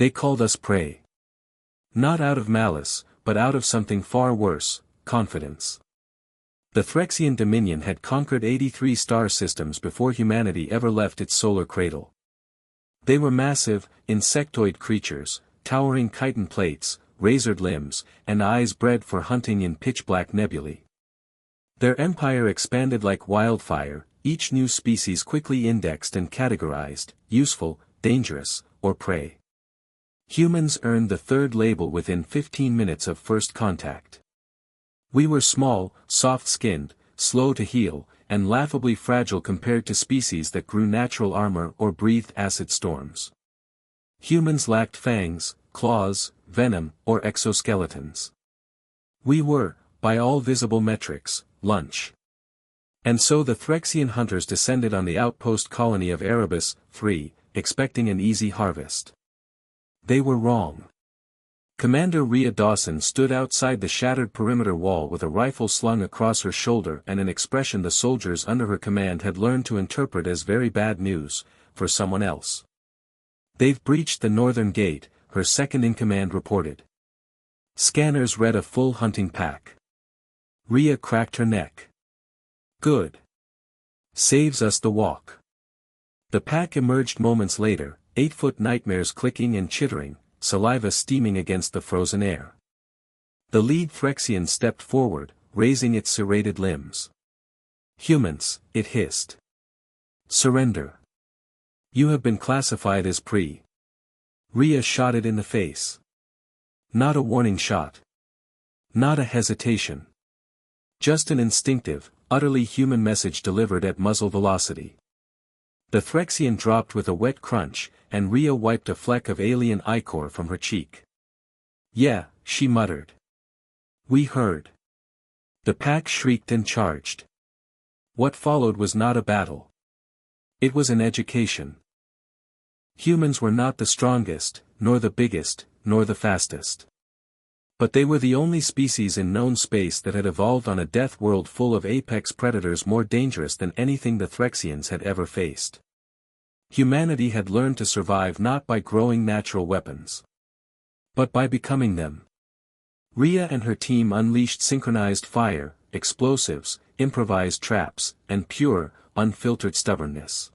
They called us prey. Not out of malice, but out of something far worse, confidence. The Threxian Dominion had conquered 83 star systems before humanity ever left its solar cradle. They were massive, insectoid creatures, towering chitin plates, razored limbs, and eyes bred for hunting in pitch-black nebulae. Their empire expanded like wildfire, each new species quickly indexed and categorized, useful, dangerous, or prey. Humans earned the third label within 15 minutes of first contact. We were small, soft-skinned, slow to heal, and laughably fragile compared to species that grew natural armor or breathed acid storms. Humans lacked fangs, claws, venom, or exoskeletons. We were, by all visible metrics, lunch. And so the Threxian hunters descended on the outpost colony of Erebus III, expecting an easy harvest. They were wrong. Commander Rhea Dawson stood outside the shattered perimeter wall with a rifle slung across her shoulder and an expression the soldiers under her command had learned to interpret as very bad news, for someone else. "They've breached the northern gate," her second-in-command reported. Scanners read a full hunting pack. Rhea cracked her neck. "Good. Saves us the walk." The pack emerged moments later, 8-foot nightmares clicking and chittering, saliva steaming against the frozen air. The lead Threxian stepped forward, raising its serrated limbs. "Humans," it hissed. "Surrender. You have been classified as pre." Rhea shot it in the face. Not a warning shot. Not a hesitation. Just an instinctive, utterly human message delivered at muzzle velocity. The Threxian dropped with a wet crunch, and Rhea wiped a fleck of alien ichor from her cheek. "Yeah," she muttered. "We heard." The pack shrieked and charged. What followed was not a battle. It was an education. Humans were not the strongest, nor the biggest, nor the fastest. But they were the only species in known space that had evolved on a death world full of apex predators more dangerous than anything the Threxians had ever faced. Humanity had learned to survive not by growing natural weapons, but by becoming them. Rhea and her team unleashed synchronized fire, explosives, improvised traps, and pure, unfiltered stubbornness.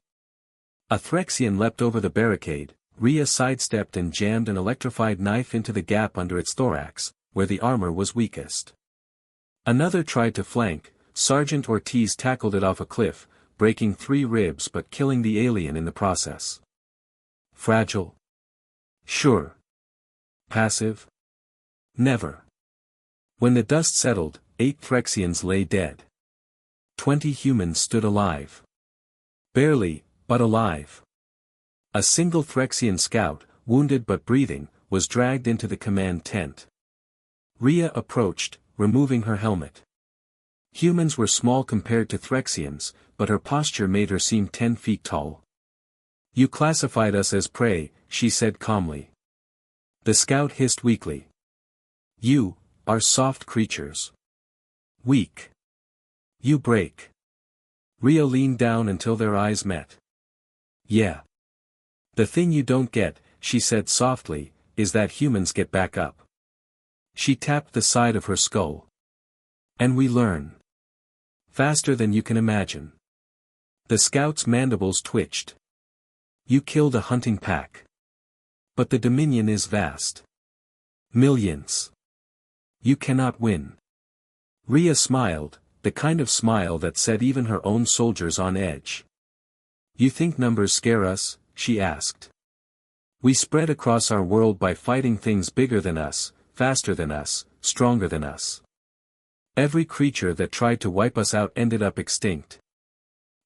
A Threxian leapt over the barricade. Rhea sidestepped and jammed an electrified knife into the gap under its thorax, where the armor was weakest. Another tried to flank. Sergeant Ortiz tackled it off a cliff, breaking 3 ribs but killing the alien in the process. Fragile? Sure. Passive? Never. When the dust settled, 8 Threxians lay dead. 20 humans stood alive. Barely, but alive. A single Threxian scout, wounded but breathing, was dragged into the command tent. Rhea approached, removing her helmet. Humans were small compared to Threxians, but her posture made her seem 10 feet tall. "You classified us as prey," she said calmly. The scout hissed weakly. "You are soft creatures. Weak. You break." Rhea leaned down until their eyes met. "Yeah. The thing you don't get," she said softly, "is that humans get back up." She tapped the side of her skull. "And we learn. Faster than you can imagine." The scout's mandibles twitched. "You killed a hunting pack. But the Dominion is vast. Millions. You cannot win." Rhea smiled, the kind of smile that set even her own soldiers on edge. "You think numbers scare us?" she asked. "We spread across our world by fighting things bigger than us, faster than us, stronger than us. Every creature that tried to wipe us out ended up extinct."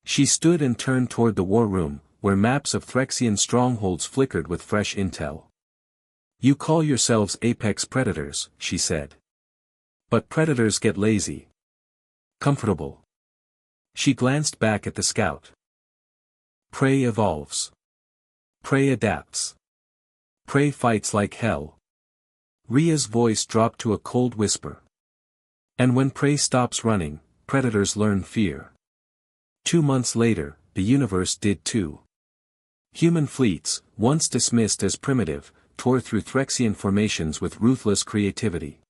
She stood and turned toward the war room, where maps of Threxian strongholds flickered with fresh intel. "You call yourselves apex predators," she said. "But predators get lazy. Comfortable." She glanced back at the scout. "Prey evolves. Prey adapts. Prey fights like hell." Rhea's voice dropped to a cold whisper. "And when prey stops running, predators learn fear." 2 months later, the universe did too. Human fleets, once dismissed as primitive, tore through Threxian formations with ruthless creativity.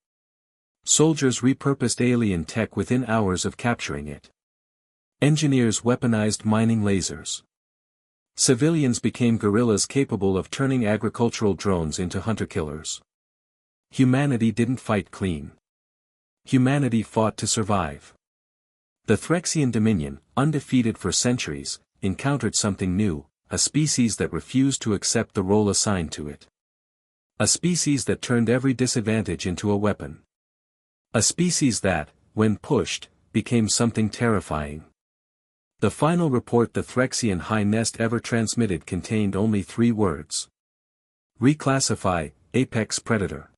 Soldiers repurposed alien tech within hours of capturing it. Engineers weaponized mining lasers. Civilians became guerrillas capable of turning agricultural drones into hunter-killers. Humanity didn't fight clean. Humanity fought to survive. The Threxian Dominion, undefeated for centuries, encountered something new, a species that refused to accept the role assigned to it. A species that turned every disadvantage into a weapon. A species that, when pushed, became something terrifying. The final report the Threxian High Nest ever transmitted contained only 3 words. Reclassify, Apex Predator.